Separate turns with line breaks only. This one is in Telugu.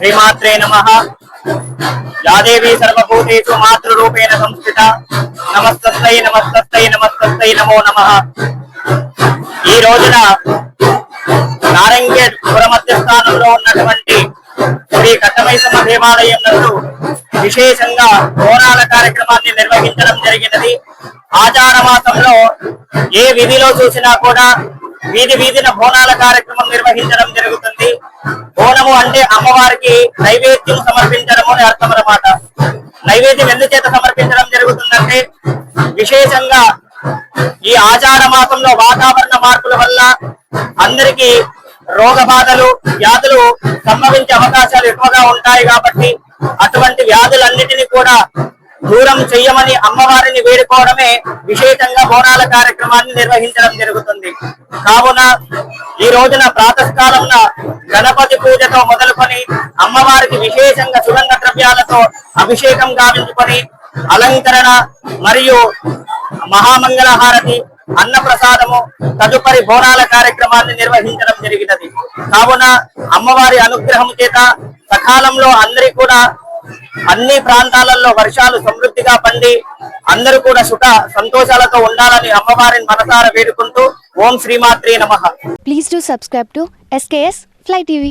श्रीमात्रे नमः। या देवी सर्वभूतेषु मातृरूपेण संस्थिता नमस्तस्यै नमस्तस्यै नमस्तस्यै नमो नमः। ఈ రోజున నారంగేడ్ పురమధ్య స్థానంలో ఉన్నటువంటి శ్రీ కట్టమైసమ్మ దేవాలయం నందు విశేషంగా బోనాల కార్యక్రమాన్ని నిర్వహించడం జరిగినది. ఆచార మాసంలో ఏ విధిలో చూసినా కూడా వీధిన బోనాల కార్యక్రమం నిర్వహించడం జరుగుతుంది. బోనము అంటే అమ్మవారికి నైవేద్యం సమర్పించడం అని అర్థం అన్నమాట. నైవేద్యం ఎందుచేత సమర్పించడం జరుగుతుందంటే విశేషంగా ఈ ఆచార మాసంలో వాతావరణ మార్పుల వల్ల అందరికీ రోగ బాధలు వ్యాధులు సంభవించే అవకాశాలు ఎక్కువగా ఉంటాయి కాబట్టి అటువంటి వ్యాధులన్నిటినీ కూడా దూరం చెయ్యమని అమ్మవారిని వేడుకోవడమే విశేషంగా బోనాల కార్యక్రమాన్ని నిర్వహించడం జరుగుతుంది. కావున ఈ రోజున ప్రాతకాలంన గణపతి పూజతో మొదలుకొని అమ్మవారికి విశేషంగా సుగంధ ద్రవ్యాలతో అభిషేకం గావించుకొని అలంకరణ మరియు మహామంగళ హారతి అన్నప్రసాదము తదుపరి బోనాల కార్యక్రమాన్ని నిర్వహించడం జరిగినది. కావున అమ్మవారి అనుగ్రహం చేత సకాలంలో అందరి కూడా అన్ని ప్రాంతాలలో వర్షాలు సమృద్ధిగా పండి అందరూ కూడా సుఖ సంతోషాలతో ఉండాలని అమ్మవారిని మనసారా వేడుకుంటూ ఓం శ్రీమాత్రే నమః.
Please do subscribe to SKS Fly TV.